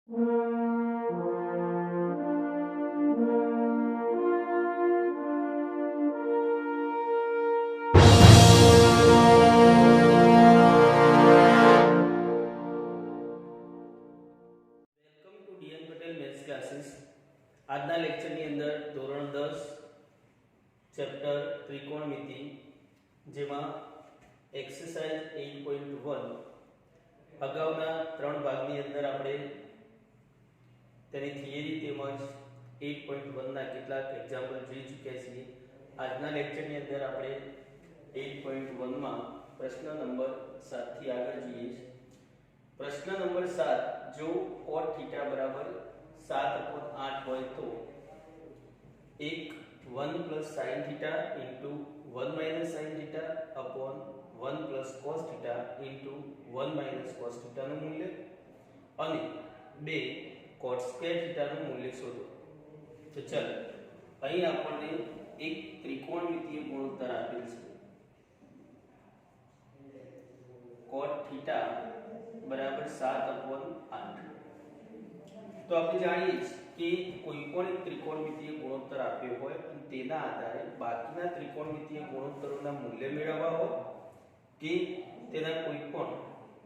Two DN Patel maths classes. આજના લેક્ચરની અંદર ધોરણ 10 ચેપ્ટર ત્રિકોણમિતિ, જેમાં એક્સરસાઇઝ 8.1 અગાઉના 3 ભાગની અંદર આપણે તેની થિયરી તેમજ 8.1 ના કેટલાક એક્ઝામ્પલ જોઈ ચૂક્યા છીએ. આજના લેક્ચરની અંદર આપણે 8.1 માં પ્રશ્ન નંબર 7 થી આગળ જઈએ છીએ. प्रश्न नंबर 7, जो cot थीटा बराबर 7/8 હોય તો एक 1 plus sin theta into 1 minus sin theta upon 1 plus cos theta into 1 minus cos theta નું મૂલ્ય અને 2 cot square थीटा નું મૂલ્ય શોધો. તો ચાલો અહીં આપણને એક ત્રિકોણમિતિય ગુણોત્તર આપેલ છે. cot थीटा बराबर 7/8. तो આપણે જાણીએ છીએ કે કોઈ પણ એક ત્રિકોણમિતિય ગુણોત્તર આપ્યો હોય અને તેના આધારે બાકીના ત્રિકોણમિતિય ગુણોત્તરોના મૂલ્ય મેળવવા હોય કે તેના કોઈ પણ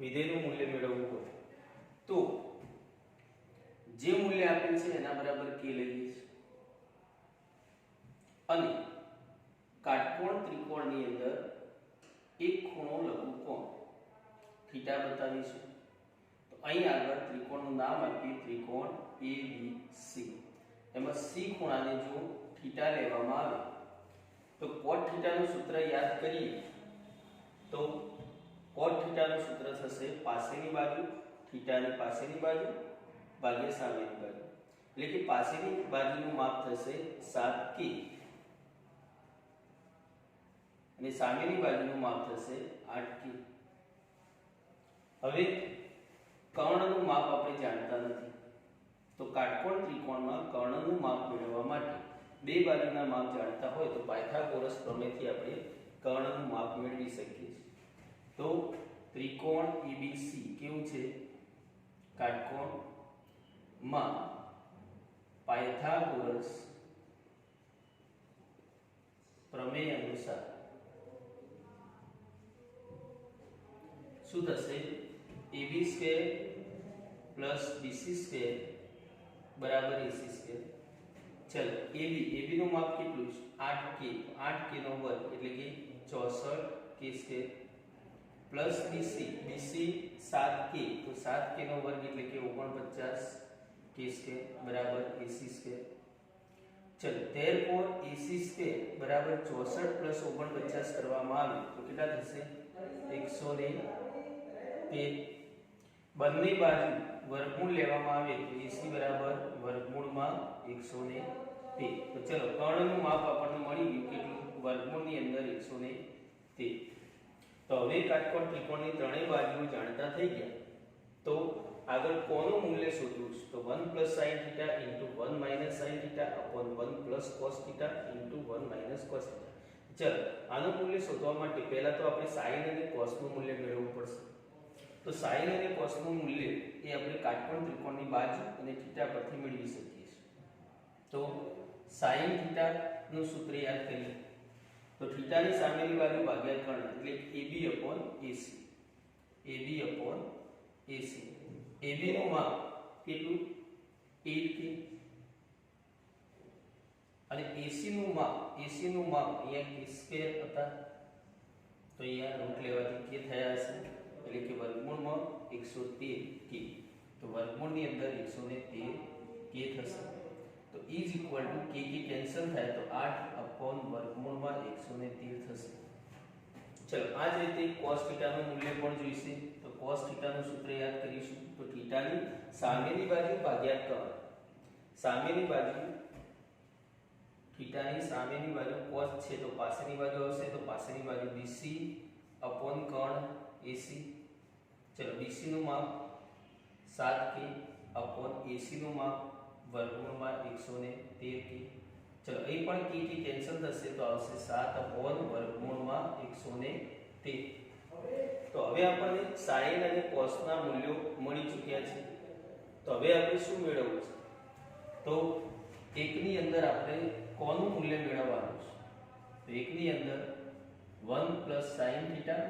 વિધેયનું મૂલ્ય મેળવવું હોય તો જે મૂલ્ય આપેલ છે એના બરાબર k લઈએ છીએ અને કાટકોણ ત્રિકોણની અંદર એક ખૂણો લઘુકોણ थीटा बताવીશું. तो અહીં આગળ ત્રિકોણનું નામ આપીએ ત્રિકોણ ABC. એમાં C ખૂણાને જો થીટા લેવામાં આવે તો cot થીટા નું સૂત્ર યાદ કરીએ તો cot થીટા નું સૂત્ર થશે પાસેની બાજુ થીટાની પાસેની બાજુ ભાગ્યા સામેની બાજુ, એટલે કે પાસેની બાજુનું માપ થશે 7k અને સામેની બાજુનું માપ થશે 8k. હવે કર્ણનું માપ આપણે જાણતા નથી તો કાટકોણ ત્રિકોણમાં કર્ણનું માપ મેળવવા માટે બે બાજુના માપ જાણતા હોય તો પાયથાગોરસ પ્રમેયથી આપણે કર્ણનું માપ મેળવી શકીએ છીએ. તો ત્રિકોણ ABC કેવું છે? કાટકોણમાં પાયથાગોરસ પ્રમેય અનુસાર શું થશે? AB square plus BC square बराबर AC स्क्वायर. चलो AB નું માપ કેટલું છે? 8k. 8k નો વર્ગ એટલે કે 64k square plus BC 7k, તો 7k નો વર્ગ એટલે કે 49k સ્ક્વેર બરાબર AC સ્ક્વેર. चलो therefore AC स्क्वेर बराबर 64 प्लस 49 કરવામાં આવે તો કેટલા થશે? 113. બંને બાજુ વર્ગમૂળ લેવામાં આવે તો AC બરાબર વર્ગમૂળમાં 113. તો ચલો કર્ણનું માપ આપણને મળી ગયું કેટલું? વર્ગમૂળની અંદર 113. તો હવે કાટકોણ ત્રિકોણની ત્રણેય બાજુઓ જાણતા થઈ ગયા તો આગળ કોનું મૂલ્ય શોધવું છે? તો 1 sin θ * 1 sin θ upon 1 cos θ * 1 cos θ. चलो આનું મૂલ્ય શોધવા માટે પહેલા તો આપણે sin અને cos નું મૂલ્ય મેળવવું પડશે. તો sin અને cos નું મૂલ્ય એ આપણે કાટકોણ ત્રિકોણની બાજુ અને θ પરથી મેળવી શકીએ છીએ. તો sin θ નું સૂત્ર યાદ કરીએ તો θ ની સામેની બાજુ ભાગ્યા કર્ણ એટલે AB/AC. AB/AC. AB નું માપ કેટલું? 8k અને AC નું માપ અહીંયા k સ્ક્વેર હતા તો અહીંયા રૂટ લેવાથી k થયા હશે એટલે કે વર્ગમૂળમાં 113k. તો વર્ગમૂળની અંદર 113k થશે. તો is equal two k cancel થાય તો 8 વર્ગમૂળમાં 113 થશે. ચલો આ જ રીતે cos θ નું મૂલ્ય પણ જોઈશે તો cos θ નું સૂત્ર યાદ કરીશું તો θ ની સામેની બાજુ ભાગ્યા કર્ણ. સામેની બાજુ थीटा ની સામેની બાજુ cos છે તો પાસેની બાજુ આવશે તો પાસેની બાજુ BC upon કર્ણ AC. ચલો BC નું માપ 7k upon AC નું માપ વર્ગમૂળમાં 113k. ચલો અહીં પણ k કેન્સલ થશે તો આવશે 7 upon વર્ગમૂળમાં 113. તો હવે આપણને sin અને cos ના મૂલ્યો મળી ચૂક્યા છે. તો હવે આપણે શું મેળવવું છે? તો એકની અંદર આપણે કોનું મૂલ્ય મેળવવાનું છે? તો એકની અંદર 1 plus sine theta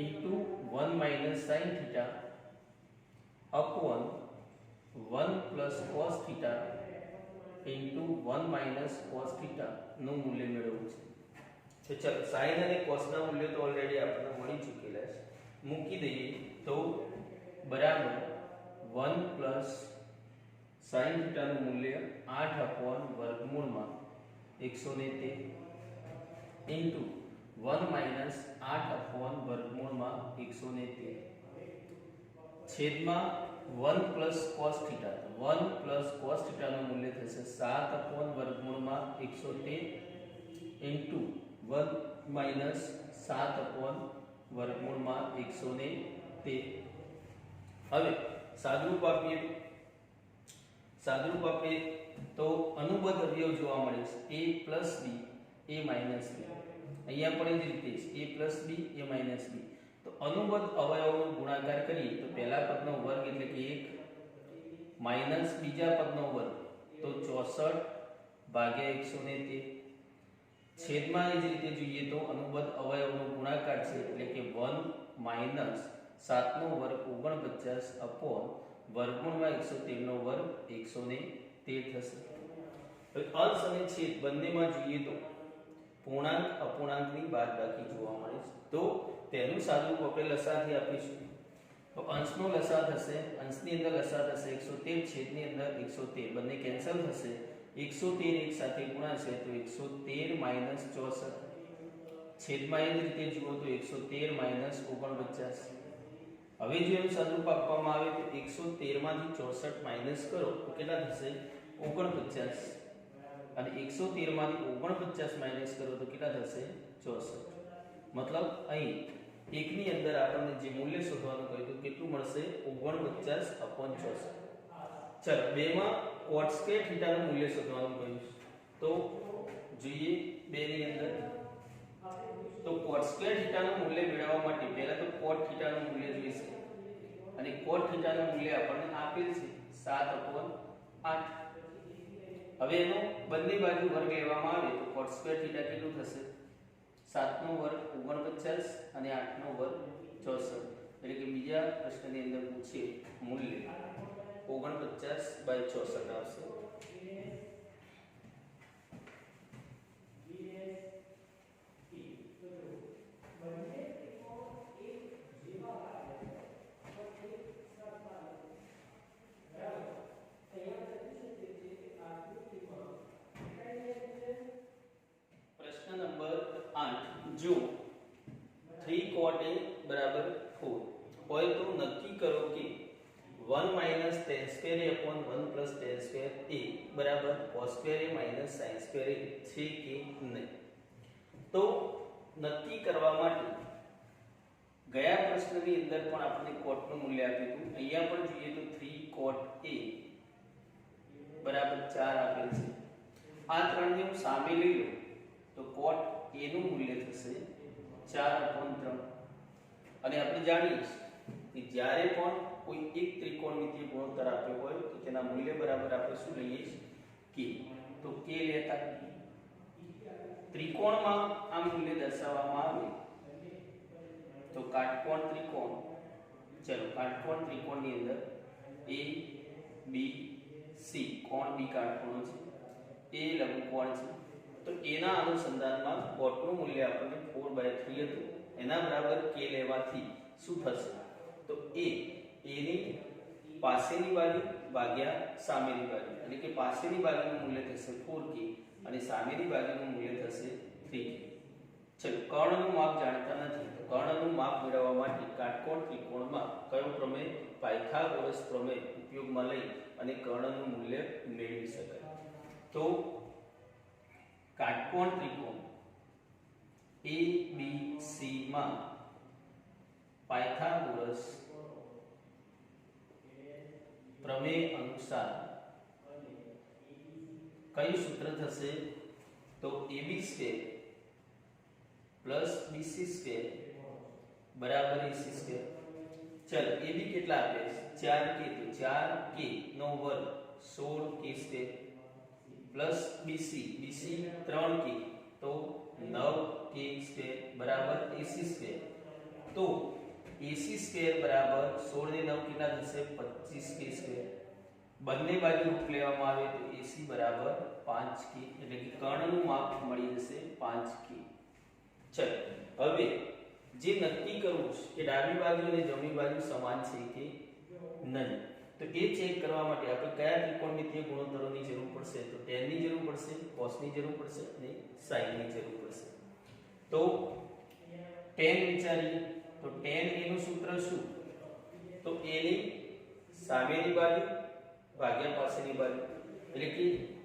into 1 minus sine theta upon 1 plus cos theta into 1 minus cos theta નું મૂલ્ય મેળવવું છે. તો ચાલો સાઇન અને કોસના મૂલ્યો તો ઓલરેડી આપણને મળી ચૂકેલા છે. મૂકી દઈએ તો બરાબર 1 પ્લસ સાઇન થીટાનું મૂલ્ય 8 અપોન વર્ગમૂળમાં 113 ઇન્ટુ 1 માઇનસ 8 અપોન વર્ગમૂળમાં 113 છેદમાં 1 plus cos theta 1 plus cos થીટાનું મૂલ્ય થશે 7 અપોન વર્ગમૂળમાં 113 ઇન્ટુ 1 માઇનસ 7 અપોન વર્ગમૂળમાં 113. હવે સાદુરૂપ આપીએ તો અનુબદ્ધ અવયવ જોવા મળે છે a plus b a minus b. અહીંયા પણ એ જ રીતે a plus b a minus b. તો અનુબદ્ધ અવયવનો ગુણાકાર કરીએ તો પહેલા પદનો વર્ગ એટલે કે 1 માઇનસ બીજા પદનો વર્ગ તો 64 ભાગ્યા 113 છેદમાં એ જ રીતે જોઈએ તો અનુબદ્ધ અવયવનો ગુણાકાર છે એટલે કે 1 માઇનસ 7 નો વર્ગ 49 અપોન વર્ગમૂળમાં 113 નો વર્ગ 113 થશે. અંશ અને છેદ બંનેમાં જોઈએ તો પૂર્ણાંક અપૂર્ણાંકની બાદબાકી જોવા મળે છે. તો તેનું સાદુરૂપ આપણે લસાથી આપીશું. તો અંશનો લસા થશે, અંશની અંદર લસા થશે 113, છેદની અંદર 113, બંને કેન્સલ થશે. 113 એક સાથે ગુણાશે તો 113 માઇનસ 64 છેદમાં એ જ રીતે જુઓ તો 113 માઇનસ 49. હવે જો એનું સાદુરૂપ આપવામાં આવે તો 113 માંથી 64 માઇનસ કરો તો કેટલા થશે? 49. અને 113 માંથી 49 માઇનસ કરો તો કેટલા થશે? 64. મતલબ અહીં એકની અંદર આપણને જે મૂલ્ય શોધવાનું કહ્યું તો કેટલું મળશે? 49 અપોન 64. ચાલો બેમાં cot સ્ક્વેર થીટાનું મૂલ્ય શોધવાનું કહ્યું તો જોઈએ બેની અંદર તો cot સ્ક્વેર થીટાનું મૂલ્ય મેળવવા માટે પહેલા તો cot થીટાનું મૂલ્ય જોઈશે અને cot થીટાનું મૂલ્ય આપણને આપેલ છે 7/8. હવે એનો બંને બાજુ વર્ગ લેવામાં આવે તો cot સ્ક્વેર થીટા કેટલું થશે? 7 નો વર્ગ 49 અને 8 નો વર્ગ 64. એટલે કે બીજા પ્રશ્નની અંદર પૂછે મૂલ્ય 49/64 આવશે. પ્રશ્ન નંબર 8 જો 3 cot a બરાબર 4 હોય તો નક્કી કરો કે 1 minus tan square a upon 1 plus tan square a બરાબર cos square a minus sin square a છે કે નહીં. તો નક્કી કરવા માટે ગયા પ્રશ્નની અંદર પણ આપણે cot નું મૂલ્ય આપ્યું હતું. અહીંયા પણ જોઈએ તો 3 cot a બરાબર 4 આપેલ છે. આ ત્રણને હું સામે લઈ લઉં તો cot a નું મૂલ્ય થશે 4/3. અને આપણે જાણીએ છીએ કે જ્યારે પણ કોઈ એક ત્રિકોણમિતિય ગુણોત્તર આપ્યો હોય તો તેના મૂલ્ય બરાબર આપણે શું લઈએ છીએ? k. તો k લેતા ત્રિકોણમાં આ મૂલ્ય દર્શાવવામાં આવે તો કાટકોણ ત્રિકોણ, ચલો કાટકોણ ત્રિકોણની અંદર a b c કોણ b કાટકોણો છે, a લંબકોણ છે. તો એના અનુસંધાનમાં cot નું મૂલ્ય આપણને 4/3 હતું. એના બરાબર k લેવાથી શું થશે? તો a ની પાસેની બાજુ ભાગ્યા સામેની બાજુ એટલે કે પાસેની બાજુનું મૂલ્ય થશે 4k અને સામેની બાજુનું મૂલ્ય થશે 3k. ચલો કર્ણનું માપ જાણતા નથી તો કર્ણનું માપ મેળવવા માટે કાટકોણ ત્રિકોણમાં કયો પ્રમેય? પાયથાગોરસ પ્રમેય ઉપયોગમાં લઈ અને કર્ણનું મૂલ્ય મેળવી શકાય. તો કાટકોણ ત્રિકોણ ABC માં પાયથાગોરસ પ્રમેય અનુસાર કયું સૂત્ર થશે? તો AB² પ્લસ BC² બરાબર AC². ચલો AB કેટલા આપે છે? 4k तो 4k નો વર્ગ 16k square plus BC 3k તો 9k સ્ક્વેર બરાબર AC સ્ક્વેર તો AC સ્ક્વેર બરાબર 16 ને 9 કેટલા થશે 25k સ્ક્વેર બંને બાજુ રૂટ લેવામાં આવે તો AC બરાબર 5k એટલે કે કર્ણનું માપ મળી જશે 5k ચલો હવે જે નક્કી કરવું છે કે ડાબી બાજુ અને જમણી બાજુ સમાન છે કે નહીં તો એ ચેક કરવા માટે આપણે કયા ત્રિકોણમિતિય ગુણોત્તરોની જરૂર પડશે તો tan ની જરૂર પડશે cos ની જરૂર પડશે અને sin ની જરૂર પડશે તો tan વિચારીએ તો tan a નું સૂત્ર શું તો a ની સામેની બાજુ ભાગ્યા પાછળની બાજુ એટલે કે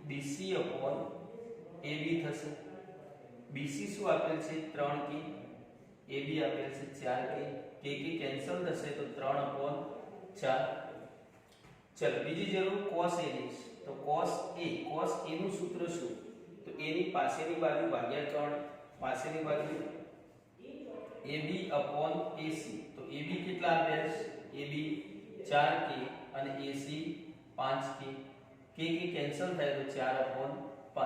BC upon AB થશે BC શું આપેલ છે 3k AB આપેલ છે 4k k કેન્સલ થશે તો 3 upon 4 चलो બીજી જરૂર cos a ની તો cos a નું સૂત્ર શું તો a ની પાછળની બાજુ ભાગ્યા 3 પાછળની બાજુ AB upon AC તો AB કેટલા આપ્યા છે AB 4k અને AC 5k k કેન્સલ થાય તો 4 upon 5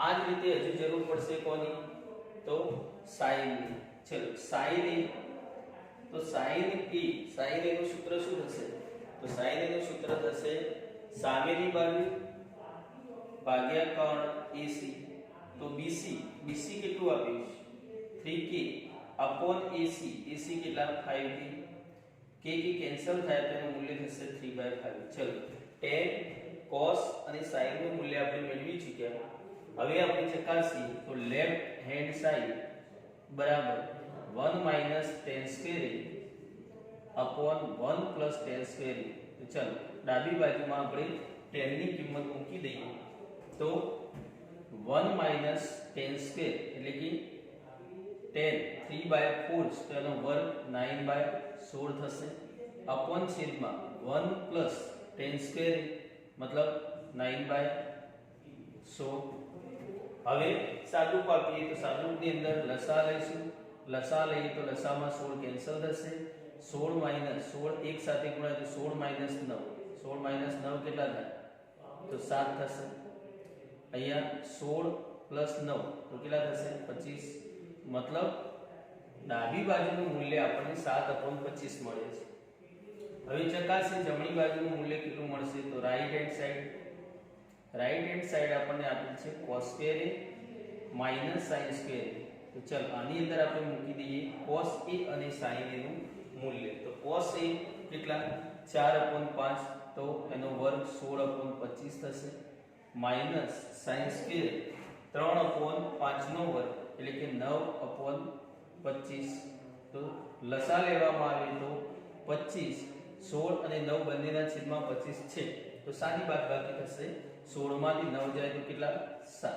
આ જ રીતે હજુ જરૂર પડશે કોની તો sin ની ચલો sin a તો sin a નું સૂત્ર શું થશે तो sin a નું સૂત્ર થશે સામેની બાજુ ભાગ્યા કર્ણ AC તો BC કેટલું આપ્યું છે 3k upon AC કેટલા 5k k કેન્સલ થાય તો એનું મૂલ્ય થશે 3/5 ચલો tan cos અને sin નું મૂલ્ય આપણે મેળવી ચૂક્યા હવે આપણે ચકાસીએ તો લેફ્ટ હેન્ડ સાઈડ બરાબર 1 tan square upon 1 plus tan square तो चलो डाबी बाजू में આપણે tan ની કિંમત મૂકી દઈએ તો 1 minus tan square એટલે કે tan 3/4 તો એનો વર્ગ 9/16 થશે upon છેદમાં 1 plus tan square मतलब 9/16 હવે સાદુરૂપ આપીએ તો સાદુરૂપની અંદર લસા લઈશું લસા લઈએ તો લસામાં 16 કેન્સલ થશે 16 minus 16 એક સાથે ગુણાય તો 16 minus 9 16 minus 9 કેટલા થાય તો 7 થશે અહીંયા 16 plus 9 તો કેટલા થશે 25 मतलब ડાબી બાજુનું મૂલ્ય આપણને 7/25 મળે છે હવે ચકાસીએ જમણી બાજુનું મૂલ્ય કેટલું મળશે તો રાઈટ હેન્ડ સાઈડ આપણને આપેલ છે cos square a minus sin square a તો ચાલ આની અંદર આપણે મૂકી દઈએ cos a અને sin a નું मूल्य तो cos a કેટલા 4/5 તો એનો વર્ગ 16/25 થશે માઈનસ sin સ્ક્વેર 3/5 નો વર્ગ એટલે કે 9/25 તો લસા લેવામાં આવે તો 25 16 અને 9 બંનેના છેદમાં 25 છે તો સાદી બાદબાકી થશે 16 માંથી 9 જાય તો કેટલા 7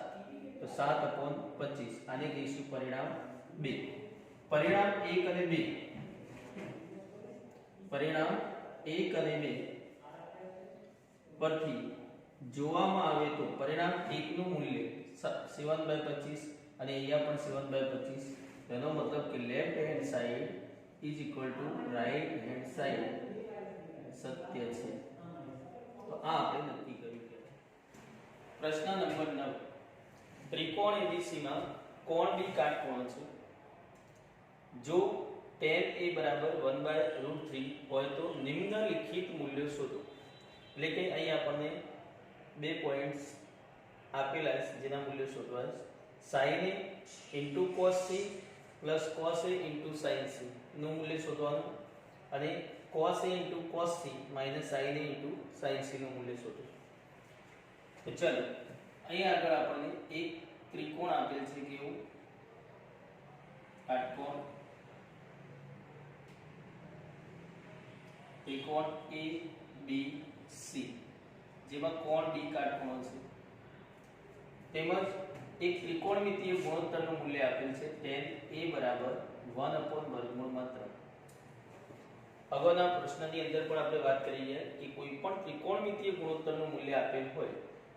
તો 7/25 આને કહીશું પરિણામ 2 પરિણામ 1 અને 2 परिणाम 1 અને 2 પરથી જોવામાં આવે તો પરિણામ 1 નું મૂલ્ય 7/25 અને અહીંયા પણ 7/25 તેનો મતલબ કે left hand side is equal to right hand side સત્ય છે તો આ આપણે નક્કી કર્યું કે પ્રશ્ન નંબર 9 ત્રિકોણ ABC માં કોણ B કાટકોણ છે જો tan a बराबर 1/√3 હોય તો નિમ્નલિખિત મૂલ્યો શોધો એટલે કે અહીં આપણને બે પોઈન્ટ્સ આપેલા છે જેના મૂલ્યો શોધવા છે sin a into cos c plus cos a into sin c નું મૂલ્ય શોધવાનું અને cos a into cos c minus sin a into sin c નું મૂલ્ય શોધો તો ચલો અહીં આગળ આપણને એક ત્રિકોણ આપેલ છે કેવું કાટકોણ त्रिकोण A B C જેમાં કોણ B કાટકોણ છે તેમજ એક ત્રિકોણમિતિય ગુણોત્તરનું મૂલ્ય આપેલ છે tan A બરાબર 1/√3 અગાઉના પ્રશ્નની અંદર પણ આપણે વાત કરી છે કે કોઈ પણ ત્રિકોણમિતિય ગુણોત્તરનું મૂલ્ય આપેલ હોય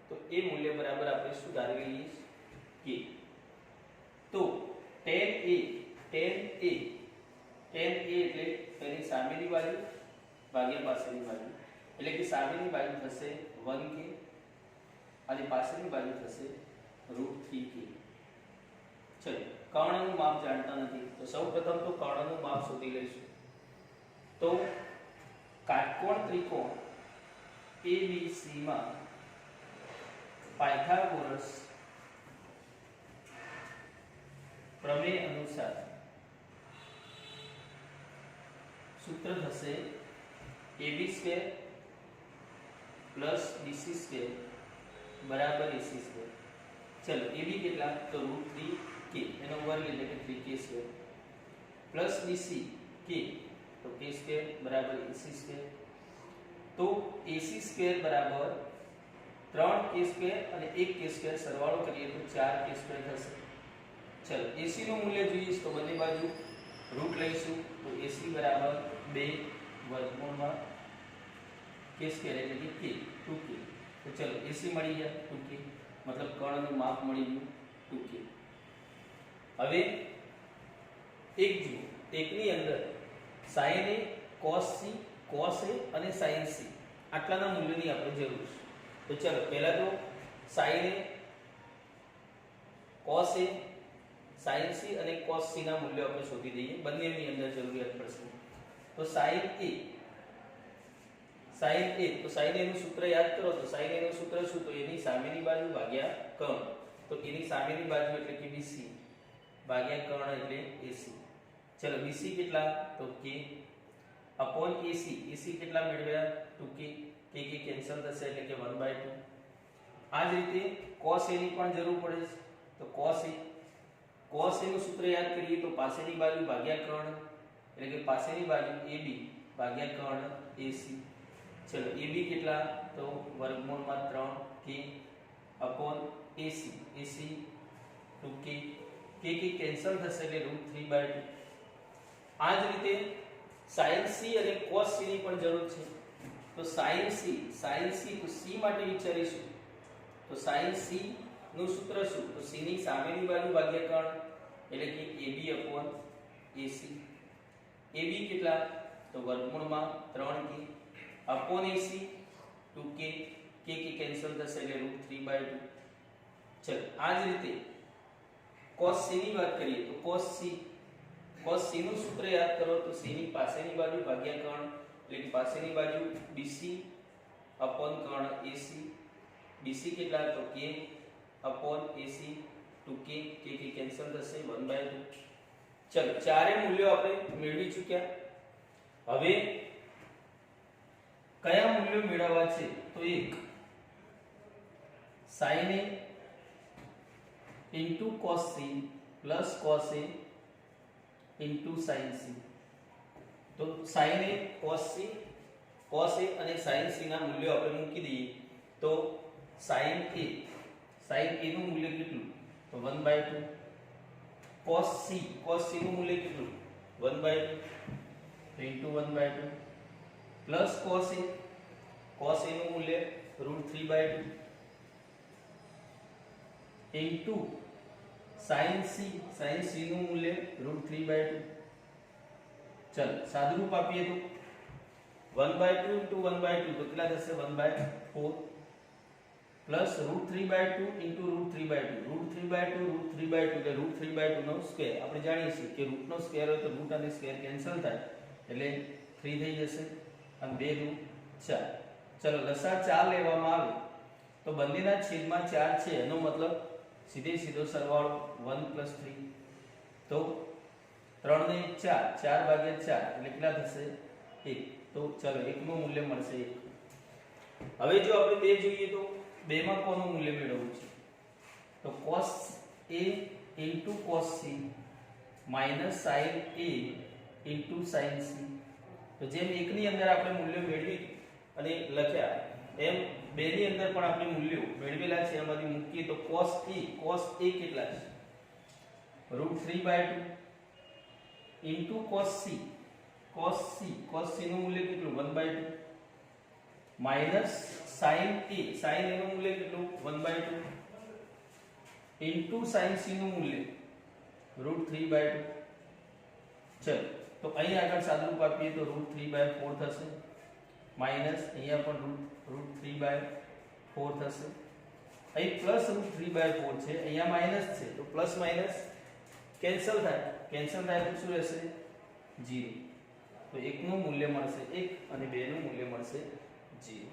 તો એ મૂલ્ય બરાબર આપણે શું ધારી લઈએ કે તો tan A એટલે તેની સામેની બાજુ ભાગ્યા પાસેની બાજુ, એટલે કે સામેની બાજુ થશે 1k અને પાસેની બાજુ થશે √3k. ચલો કર્ણનું માપ જાણતા નથી તો સૌપ્રથમ તો કર્ણનું માપ શોધી લઈશું. તો કાટકોણ ત્રિકોણ ABC માં પાયથાગોરસ પ્રમેય અનુસાર સૂત્ર થશે AB² + BC² બરાબર AC². ચલો AB કેટલા તો √3k એનો વર્ગ એટલે કે 3k² પ્લસ BC k તો k² બરાબર AC². તો AC² બરાબર 3k² અને 1k² સરવાળો કરીએ તો 4k² થશે. ચલો AC નું મૂલ્ય જોઈએ તો બંને બાજુ રૂટ લઈશું તો AC બરાબર 2 વર્ગમૂળમાં k² એટલે કે k 2k. તો ચલો AC મળી ગયા 2k મતલબ કર્ણનું માપ મળી ગયું 2k. હવે એક જુઓ એકની અંદર sin A cos C cos A અને sin C આટલાના મૂલ્યોની આપણે જરૂર છે. તો ચલો પહેલા તો sin A cos A sin C અને cos C ના મૂલ્યો આપણે શોધી દઈએ. બંનેની અંદર જરૂરિયાત પડશે. તો sin A નું સૂત્ર યાદ કરો તો sin A નું સૂત્ર શું તો એની સામેની બાજુ ભાગ્યા કર્ણ. તો એની સામેની બાજુ એટલે કે BC ભાગ્યા કર્ણ એટલે AC. ચલો BC કેટલા તો k upon AC કેટલા મેળવ્યા 2k k કેન્સલ થશે એટલે કે 1/2. આ જ રીતે cos A ની પણ જરૂર પડે છે. તો cos A નું સૂત્ર યાદ કરીએ તો પાસેની બાજુ ભાગ્યા કર્ણ એટલે કે પાસેની બાજુ AB ભાગ્યા કર્ણ AC. ચલો AB કેટલા તો વર્ગમૂળમાં 3k upon AC 2k k cancel થશે એટલે √3/2. આ જ રીતે sin C અને cos C ની પણ જરૂર છે. તો sin C તો C માટે વિચારીશું. તો sin C નું સૂત્ર શું તો C ની સામેની બાજુ ભાગ્યા કર્ણ એટલે કે AB/AC. AB કેટલા તો વર્ગમૂળમાં 3k upon AC 2k k cancel થશે એટલે √3/2. ચલો આ જ રીતે cos C ની વાત કરીએ તો cos C નું સૂત્ર યાદ કરો તો C ની પાસેની બાજુ ભાગ્યા કર્ણ એટલે કે પાસેની બાજુ BC upon કર્ણ AC. BC કેટલા તો k upon AC 2k k cancel થશે 1/2. ચલો ચારે મૂલ્યો આપણે મેળવી ચૂક્યા. હવે કયા મૂલ્યો મેળવવા છે તો એક sin A into cos C plus cos A into sin C. તો sin A cos A અને sin C ના મૂલ્યો આપણે મૂકી દઈએ તો sin A નું મૂલ્ય કેટલું તો 1/2. cos C નું મૂલ્ય કેટલું 1/2 into 1/2 plus cos A નું મૂલ્ય √3/2 into sin C નું મૂલ્ય √3/2. ચલ સાદુરૂપ આપીએ તો 1/2 into 1/2 તો કેટલા થશે 1/4 plus √3/2 into √3/2 એટલે √3/2 નો સ્ક્વેર. આપણે જાણીએ છીએ કે રૂટ નો સ્ક્વેર હોય તો રૂટ અને સ્ક્વેર કેન્સલ થાય એટલે 3 થઈ જશે અને 2 * 4. ચલો લસા 4 લેવામાં આવે તો બંનેના છેદમાં 4 છે એનો મતલબ સીધો સરવાળો 1 + 3 તો 3 ને 4 4/4 એટલે કેટલા થશે 1. તો ચલો 1 નું મૂલ્ય મળશે 1. હવે જો આપણે 2 જોઈએ તો 2 માં કોનું મૂલ્ય મેળવવું છે તો cos A into cos C minus sin A into sin C. તો જેમ 1 ની અંદર આપણે મૂલ્ય મેળવી અને લખ્યા એમ 2 ની અંદર પણ આપણે મૂલ્યો મેળવેલા છે એમાંથી મૂકીએ તો cos A કેટલા છે √3/2 into cos C નું મૂલ્ય કેટલું 1/2 minus sin A નું મૂલ્ય કેટલું 1/2 into sin C નું મૂલ્ય √3/2. ચલો તો અહીં આગળ સાદુરૂપ આપીએ તો √3/4 થશે માઇનસ અહીંયા પણ √3/4 થશે. અહીં પ્લસ √3/4 છે, અહીંયા માઇનસ છે, તો પ્લસ માઇનસ કેન્સલ થાય. કેન્સલ થાય તો શું રહેશે? 0. તો 1 નું મૂલ્ય મળશે 1 અને 2 નું મૂલ્ય મળશે 0.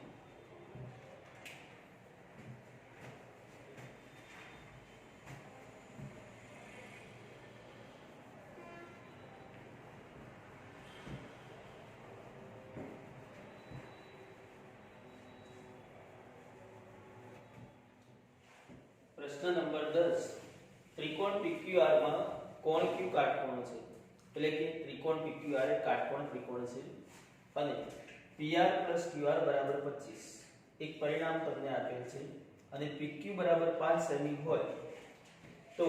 પ્રશ્ન નંબર 10, ત્રિકોણ PQR માં કોણ Q કાટકોણ છે. એટલે કે ત્રિકોણ PQR એ કાટકોણ ત્રિકોણ છે અને PR + QR = 25. એક પરિણામ તમને આપેલ છે અને PQ = 5 સેમી હોય તો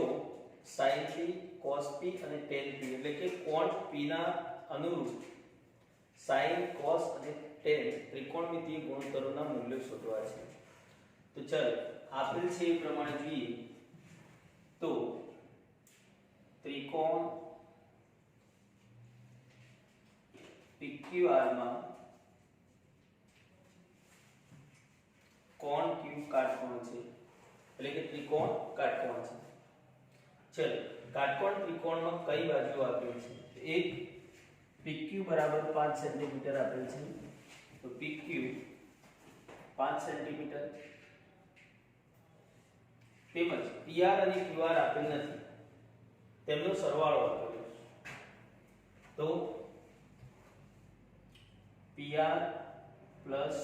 sin p cos p અને tan p એટલે કે કોણ P ના અનુરૂપ sin cos અને tan ત્રિકોણમિતિય ગુણોત્તરોના મૂલ્યો શોધવા છે. તો ચાલો આપેલ છે એ પ્રમાણે જોઈએ તો ત્રિકોણ PQR માં કોણ Q કાટકોણ છે એટલે કે ત્રિકોણ કાટકોણ છે. ચલો કાટકોણ ત્રિકોણમાં કઈ બાજુ આપેલ છે? એક PQ = 5 સેન્ટીમીટર આપેલ છે, તો PQ 5 સેન્ટીમીટર તેમજ PR અને QR આપેલ નથી, તેમનો સરવાળો આપેલો છે. તો PR +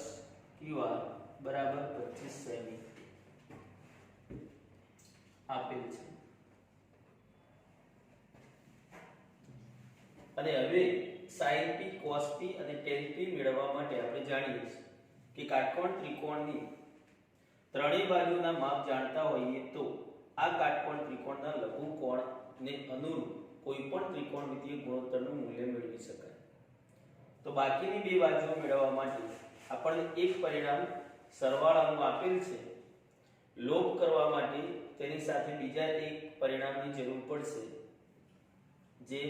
QR = 25 સેમી આપેલ છે. અને હવે sin p cos p અને tan p મેળવવા માટે આપણે જાણીએ છીએ કે કાટકોણ ત્રિકોણની ત્રણેય બાજુના માપ જાણતા હોઈએ તો આ કાટકોણ ત્રિકોણના લઘુકોણને અનુરૂપ કોઈપણ ત્રિકોણમિતિય ગુણોત્તરનું મૂલ્ય મેળવી શકાય. તો બાકીની બે બાજુઓ મેળવવા માટે આપણને એક પરિણામ સરવાળાનું આપેલ છે. લોપ કરવા માટે તેની સાથે બીજા એક પરિણામની જરૂર પડશે જે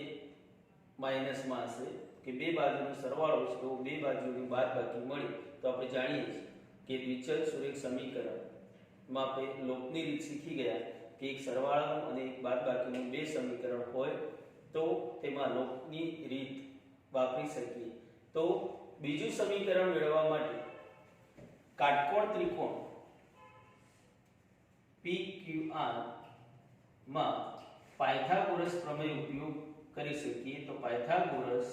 માઈનસમાં હશે કે બે બાજુનો સરવાળો છે તો બે બાજુની બાદબાકી મળે તો આપણે જાણીએ છીએ કે દ્વિચલ સુરેખ સમીકરણમાં આપણે લોપની રીત શીખી ગયા કે એક સરવાળાનું અને એક બાદબાકીનું બે સમીકરણ હોય તો તેમાં લોપની રીત વાપરી શકીએ. તો બીજું સમીકરણ મેળવવા માટે કાટકોણ ત્રિકોણ PQR માં પાયથાગોરસ પ્રમેય ઉપયોગ કરી શકીએ. તો પાયથાગોરસ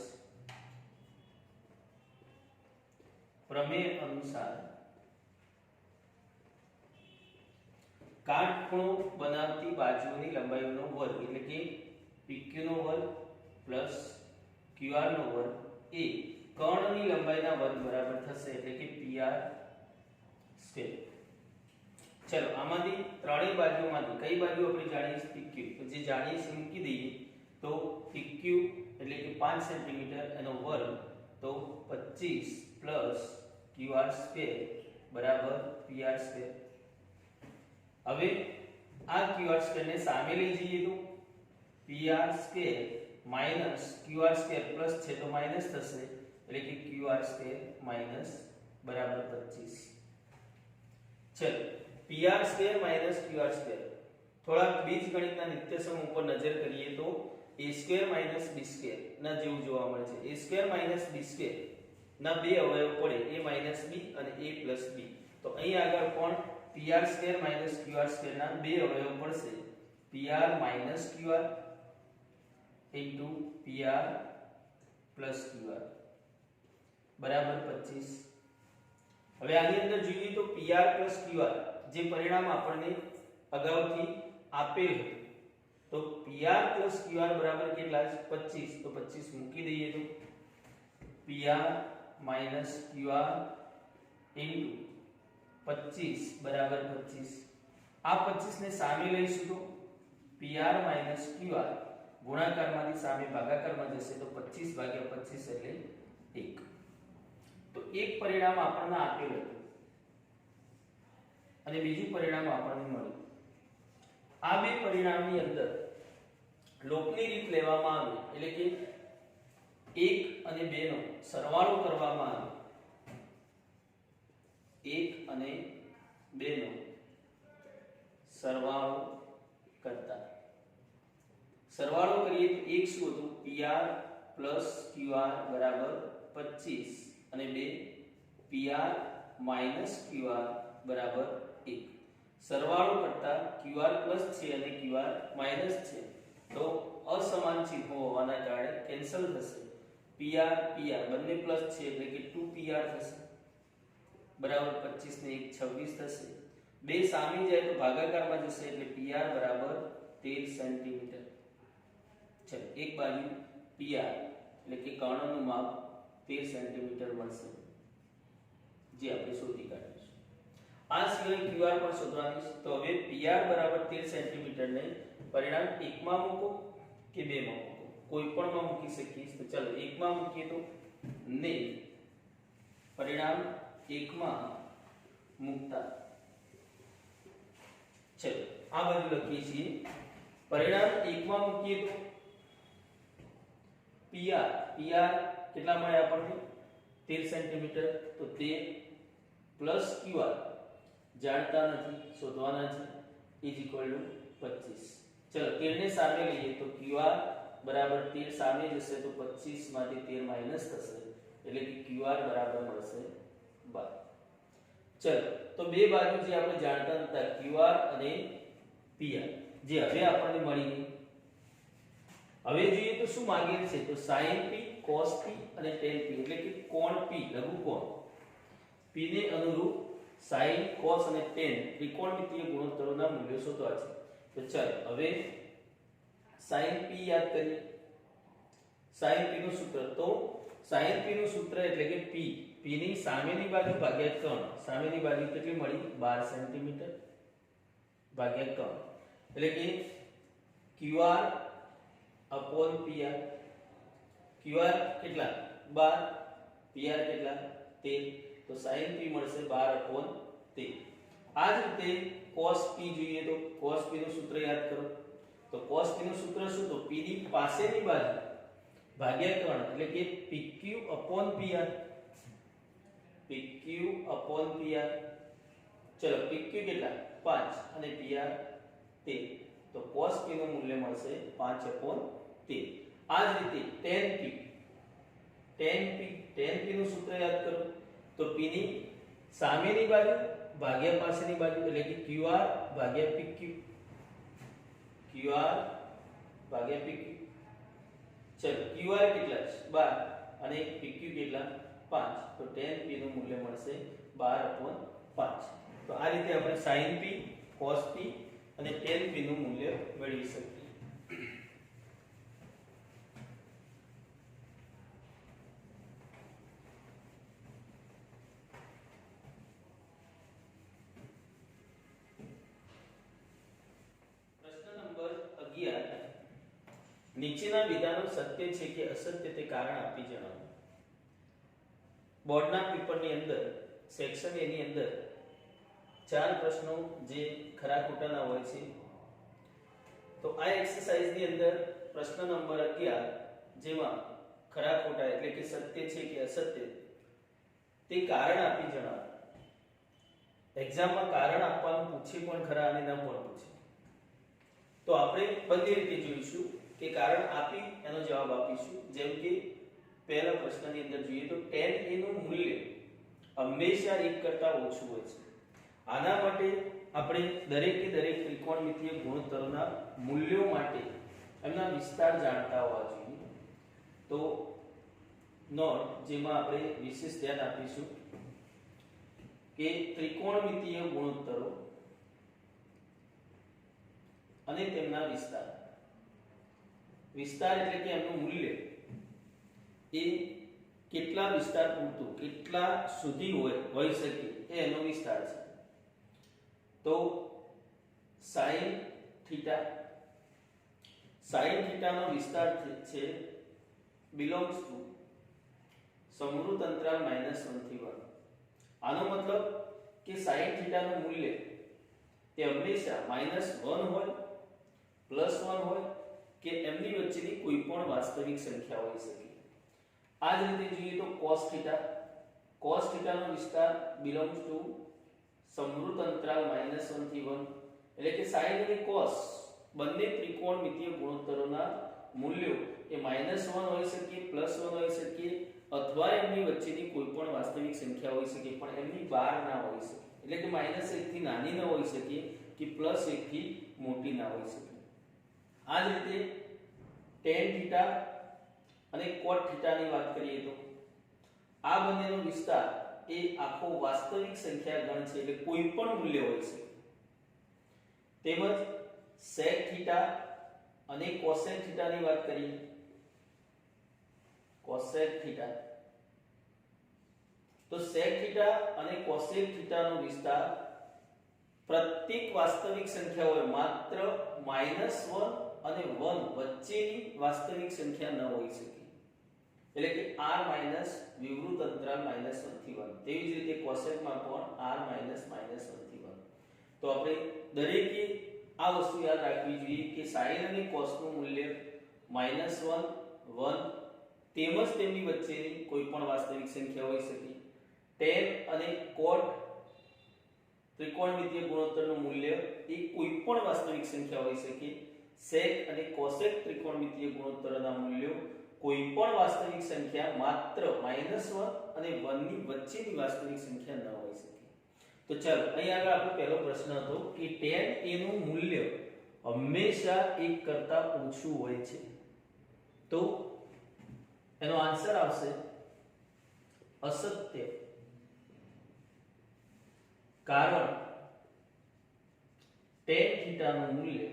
પ્રમેય અનુસાર કાટખૂણો બનાવતી બાજુઓની લંબાઈનો વર્ગ એટલે કે PQ નો વર્ગ પ્લસ QR નો વર્ગ એ કર્ણની લંબાઈના વર્ગ બરાબર થશે એટલે કે PR સ્ક્વેર. ચલો આમાંથી ત્રણેય બાજુઓમાંથી કઈ બાજુ આપણે જાણીએ PQ, તો જે જાણીએ છે મૂકી દઈએ. તો PQ એટલે કે 5 સેન્ટીમીટર એનો વર્ગ તો 25 પ્લસ QR સ્ક્વેર બરાબર PR સ્ક્વેર. હવે આ QR સ્ક્વેર ને સામે લઈ જઈએ તો PR square minus QR square plus છે તો માઈનસ થશે એટલે કે QR સ્ક્વેર માઈનસ બરાબર 25. ચલો PR square minus QR square થોડા બીજગણિતના નિત્યસમ ઉપર નજર કરીએ તો a square minus b square ના જેવું જોવા મળે છે. a square minus b square ના બે અવયવ પડે a માઈનસ b અને a પ્લસ b. તો અહીં આગળ પણ PR square minus QR square ના બે અવયવ પડશે PR minus QR into PR plus QR બરાબર 25. હવે આની અંદર જોઈએ તો PR પ્લસ QR જે પરિણામ આપણને અગાઉથી આપેલ હતું તો PR પ્લસ QR બરાબર કેટલા છે 25. તો 25 મૂકી દઈએ તો PR માઈનસ QR ઇન્ટુ 25 બરાબર 25. આ 25 ને સામે લઈશું તો PR માઈનસ QR ગુણાકારમાંથી સામે ભાગાકારમાં જશે તો 25 ભાગ્યા 25 એટલે 1. તો એક પરિણામ આપણને આપેલ હતું અને બીજું પરિણામ આપણને મળ્યું. આ બે પરિણામની અંદર લોપની રીત લેવામાં આવી એટલે કે 1 અને 2 નો સરવાળો કરવામાં આવે 1 અને 2 નો સરવાળો કરતા સરવાળો કરીએ તો 1 શું હતું PR પ્લસ QR બરાબર 25 અને 2 PR માઈનસ QR બરાબર 1 સરવાળો કરતા QR પ્લસ છે અને QR માઈનસ છે તો અસમાન ચિહ્નો હોવાના કારણે કેન્સલ થશે PR PR બંને પ્લસ છે એટલે કે 2PR થશે બરાબર 25 ને 1 26 થશે બે સામે જાય તો ભાગાકારમાં જશે એટલે PR બરાબર 13 સેન્ટીમીટર ચલો એક બાજુ PR એટલે કે કર્ણનું માપ 13 સેન્ટીમીટર મળશે જે આપણે શોધી કાઢીશું આ સિવાય QR પણ શોધવાની છે તો હવે PR બરાબર 13 સેન્ટીમીટર ને પરિણામ 1 માં મૂકો કે 2 માં મૂકો કોઈ પણ માં મૂકી શકીએ તો ચલો 1 માં મૂકીએ તો ને પરિણામ 1 માં મૂકતા ચલો આ બાજુ લખીએ છીએ પરિણામ 1 માં મૂકીએ તો PR કેટલા મળે આપણને 13 સેન્ટીમીટર તો 13 પ્લસ QR જાણતા નથી શોધવાના છે ઇઝ ઇક્વલ ટુ 25 ચલો 13 ને સામે લઈએ તો QR બરાબર 13 સામે જશે તો 25 માંથી 13 માઈનસ થશે એટલે કે QR બરાબર મળશે 12 ચલો તો બે બાજુ જે આપણે જાણતા હતા QR અને PR જે હવે આપણને મળી ગઈ હવે જોઈએ તો શું માંગેલ છે તો sin p cos p અને tan p એટલે કે કોણ p લઘુકોણ p ને અનુરૂપ sin cos અને tan ત્રિકોણમિતિય ગુણોત્તરોના મૂલ્યો શોધવા છે તો ચાલો હવે sin p યાદ કરીએ sin p નું સૂત્ર તો sin p નું સૂત્ર એટલે કે p ની સામેની બાજુ ભાગ્યા 3 સામેની બાજુ કેટલી મળી 12 સેન્ટીમીટર ભાગ્યા 3 એટલે કે QR upon PR QR કેટલા 12 PR કેટલા 13 તો sin p મળશે 12 upon 13 આ જ રીતે cos p જોઈએ તો cos p નું સૂત્ર યાદ કરો તો cos p નું સૂત્ર શું તો p ની પાસેની બાજુ ભાગ્યા 3 એટલે કે PQ upon PR PQ upon PR ચલો PQ કેટલા 5 અને PR 13 તો cos p નું મૂલ્ય મળશે 5 upon 13 આ જ રીતે tan p નું સૂત્ર યાદ કરો તો p ની સામેની બાજુ ભાગ્યા પાસેની બાજુ એટલે કે QR ભાગ્યા PQ QR ભાગ્યા PQ ચલો QR કેટલા છે 12 અને PQ કેટલા 5 તો tan p નું મૂલ્ય મળશે 12/5 તો આ રીતે આપણે sin p cos p અને tan p નું મૂલ્ય મેળવી શકીએ નીચેના વિધાનો સત્ય છે કે અસત્ય તે કારણ આપી જણાવો બોર્ડના પેપરની અંદર સેક્શન એ ની અંદર 4 પ્રશ્નો જે ખરા ખોટાના હોય છે તો આ એક્સરસાઇઝ ની અંદર પ્રશ્ન નંબર 11 જેમાં ખરા ખોટા એટલે કે સત્ય છે કે અસત્ય તે કારણ આપી જણાવો એક્ઝામમાં કારણ આપવાનું પૂછે પણ ખરા અને ન પણ પૂછે તો આપણે બંને રીતે જોઈશું કે કારણ આપી એનો જવાબ આપીશું જેમ કે પહેલા પ્રશ્નની અંદર જોઈએ તો tan a નું મૂલ્ય હંમેશા 1 કરતા ઓછું હોય છે આના માટે આપણે દરેકે દરેક ત્રિકોણમિતિય ગુણોત્તરોના મૂલ્યો માટે એમના વિસ્તાર જાણતા હોવા જોઈએ તો નોટ જેમાં આપણે વિશેષ ધ્યાન આપીશું કે ત્રિકોણમિતિય ગુણોત્તરો અને તેમના વિસ્તાર એટલે કે એમનું મૂલ્ય એ કેટલા વિસ્તાર પૂરતું કેટલા સુધી હોઈ શકે એ એનો વિસ્તાર છે તો sin θ નો વિસ્તાર છે belongs to સમૃદ્ધ અંતરાલ -1 થી 1 આનો મતલબ કે sin θ નું મૂલ્ય તે હંમેશા -1 હોય +1 હોય કે એમની વચ્ચેની કોઈ પણ વાસ્તવિક સંખ્યા હોઈ શકે આ જ રીતે જોઈએ તો cos θ cos θ નો વિસ્તાર belongs to સમૃદ્ધ અંતરાલ -1 થી 1 એટલે કે sin અને cos બંને ત્રિકોણમિતીય ગુણોત્તરોના મૂલ્યો એ -1 હોઈ શકે +1 હોઈ શકે અથવા એમની વચ્ચેની કોઈ પણ વાસ્તવિક સંખ્યા હોઈ શકે પણ એમની બહાર ના હોઈ શકે એટલે કે -1 થી નાની ન હોઈ શકે કે +1 થી મોટી ના હોઈ શકે આ જ રીતે tan θ અને cot θ ની વાત કરીએ તો આ બંનેનો વિસ્તાર એ આખો વાસ્તવિક સંખ્યા ગણ છે એટલે કોઈ પણ મૂલ્ય હોઈ શકે તેમજ sec θ અને cosec θ ની વાત કરીએ cosec θ તો sec θ અને cosec θ નો વિસ્તાર પ્રત્યેક વાસ્તવિક સંખ્યા હોય માત્ર -1 અને 1 વચ્ચેની વાસ્તવિક સંખ્યા ન હોઈ શકે એટલે કે r વિવૃત અંતરાલ -1 થી 1 તેવી જ રીતે cosec માં પણ r -1 થી 1 તો આપણે દરેકે આ વસ્તુ યાદ રાખવી જોઈએ કે sin અને cos નું મૂલ્ય -1 1 તેમજ તેમની વચ્ચેની કોઈ પણ વાસ્તવિક સંખ્યા હોઈ શકે tan અને cot ત્રિકોણમિતીય ગુણોત્તરનું મૂલ્ય એ કોઈ પણ વાસ્તવિક સંખ્યા હોઈ શકે sec અને cosec ત્રિકોણમિતીય ગુણોત્તરના મૂલ્યો કોઈ પણ વાસ્તવિક સંખ્યા માત્ર -1 અને 1 ની વચ્ચેની વાસ્તવિક સંખ્યા ન હોઈ શકે તો ચાલો અહીં આગળ આપણો પહેલો પ્રશ્ન હતો કે tan a નું મૂલ્ય હંમેશા 1 કરતા ઓછું હોય છે તો એનો આન્સર આવશે અસત્ય કારણ tan θ નું મૂલ્ય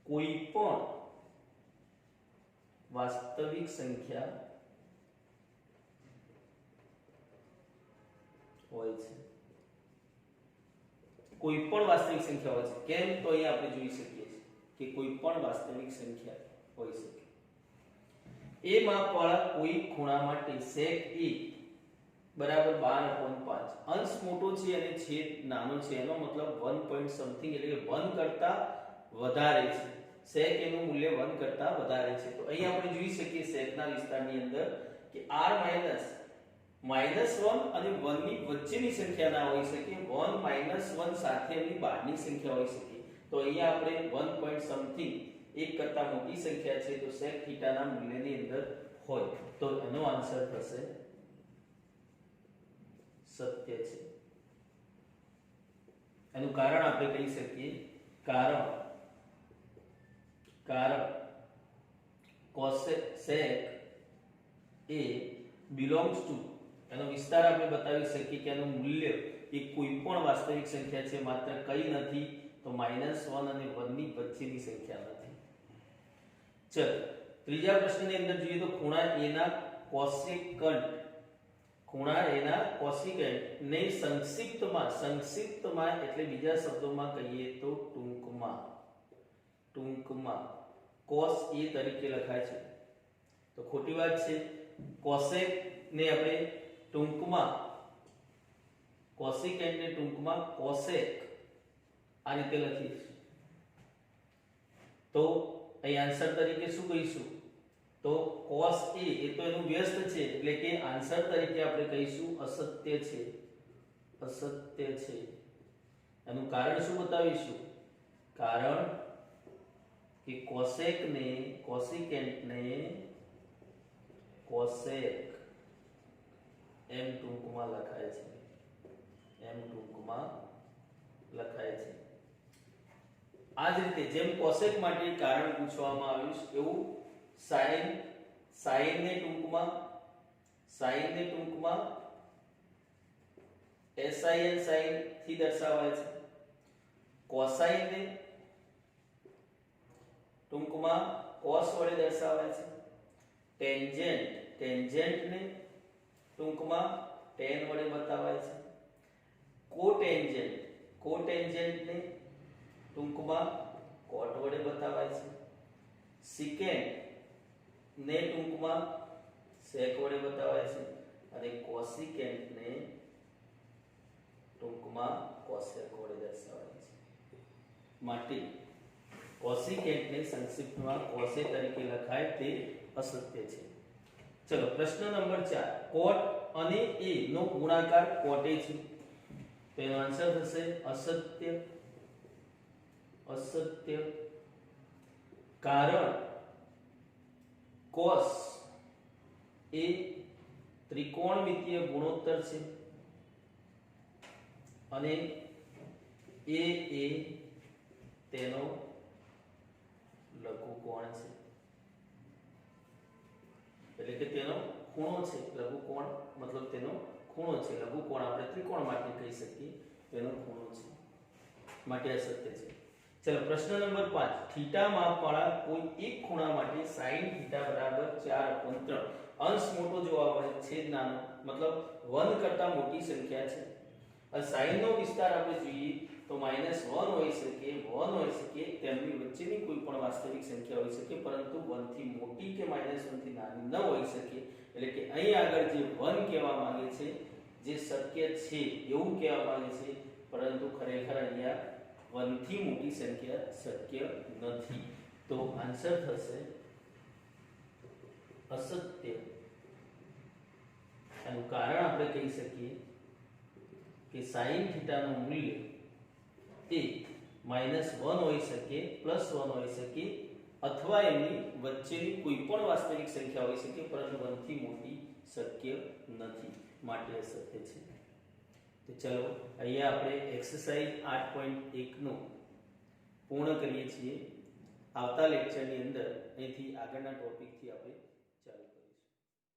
કોઈ પણ વાસ્તવિક સંખ્યા હોય છે કોઈ પણ વાસ્તવિક સંખ્યા હોય છે કેમ તો અહીં આપણે જોઈ શકીએ છીએ કે કોઈ પણ વાસ્તવિક સંખ્યા હોઈ શકે a માપવાળા કોઈ ખૂણા માટે sec a બરાબર 12/5 અંશ મોટો છે અને છેદ નાનો છે એનો મતલબ 1 point something એટલે કે 1 કરતા વધારે છે sec a નું મૂલ્ય 1 કરતા વધારે છે તો અહીં આપણે જોઈ શકીએ sec ના વિસ્તારની અંદર કે r -1 અને 1 ની વચ્ચેની સંખ્યા ના હોઈ શકે 1 -1 સાથે એની બહારની સંખ્યા હોઈ શકે તો અહીંયા આપણે 1 point something એક કરતા મોટી સંખ્યા છે તો sec θ ના મૂલ્યની અંદર હોય તો એનો આન્સર થશે સત્ય છે એનું કારણ આપણે કહી શકીએ કારણ cosec a belongs to એનો વિસ્તાર આપણે બતાવી શકીએ કે એનું મૂલ્ય એ કોઈ પણ વાસ્તવિક સંખ્યા છે માત્ર કઈ નથી તો -1 અને 1 ની વચ્ચેની સંખ્યા નથી ચલો ત્રીજા પ્રશ્નની અંદર જોઈએ તો ખૂણા a ના કોસેકન્ટ ને સંક્ષિપ્તમાં એટલે બીજા શબ્દોમાં કહીએ તો ટૂંકમાં cos a તરીકે લખાય છે તો ખોટી વાત છે cosec ને આપણે ટૂંકમાં કોસેકન્ટ ને ટૂંકમાં cosec આ રીતે લખીએ તો અહીં આન્સર તરીકે શું કહીશું તો cos a એ તો એનું વ્યસ્ત છે એટલે કે આન્સર તરીકે આપણે કહીશું અસત્ય છે એનું કારણ શું બતાવીશું કારણ કે કોસેકન્ટ ને cosec એમ ટૂંકમાં લખાય છે આ જ રીતે જેમ cosec માટે કારણ પૂછવામાં આવ્યું છે એવું sin ને ટૂંકમાં sin થી દર્શાવાય છે cosine ને ટૂંકમાં cos વડે દર્શાવાય છે tangent ને ટૂંકમાં tan વડે બતાવાય છે cotangent ને ટૂંકમાં cot વડે બતાવાય છે secant ને ટૂંકમાં sec વડે બતાવાય છે અને cosecant ને ટૂંકમાં cosec વડે દર્શાવાય છે માટે cosecant ને સંક્ષિપ્તમાં cosec તરીકે લખાય તે અસત્ય છે ચલો પ્રશ્ન નંબર 4 કોટ અને a નો ગુણાકાર કોટે છે તો એનો આન્સર થશે અસત્ય અસત્ય કારણ cos એ ત્રિકોણમિતીય ગુણોત્તર છે અને a એ તેનો લઘુકોણ છે એટલે કે તેનો ખૂણો છે લઘુકોણ મતલબ તેનો ખૂણો છે લઘુકોણ આપણે ત્રિકોણ માટે કહી શકીએ તેનો ખૂણો છે માટે અસત્ય છે ચલો પ્રશ્ન નંબર 5 થીટા માપવાળા કોઈ એક ખૂણા માટે sin થીટા બરાબર 4/3 અંશ મોટો જોવા મળે છેદ નાનો મતલબ 1 કરતા મોટી સંખ્યા છે અને sin નો વિસ્તાર આપણે જોઈએ તો -1 હોઈ શકે 1 હોઈ શકે તેમની વચ્ચેની કોઈ પણ વાસ્તવિક સંખ્યા હોઈ શકે પરંતુ 1 થી મોટી કે -1 થી નાની ન હોઈ શકે એટલે કે અહીં આગળ જે 1 કહેવા માંગે છે જે શક્ય છે એવું કહેવા માંગે છે પરંતુ ખરેખર અહીંયા 1 થી મોટી સંખ્યા શક્ય નથી તો આન્સર થશે અસત્ય એનું કારણ આપણે કહી શકીએ કે sin થીટા નું મૂલ્ય એ -1 હોઈ શકે +1 હોઈ શકે અથવા એની વચ્ચેની કોઈ પણ વાસ્તવિક સંખ્યા હોઈ શકે પરંતુ 1 થી મોટી શક્ય નથી માટે અસત્ય છે તો ચલો અહીંયા આપણે એક્સરસાઇઝ 8.1 નું પૂર્ણ કરીએ છીએ આવતા લેક્ચરની અંદર અહીંથી આગળના ટોપિકથી આપણે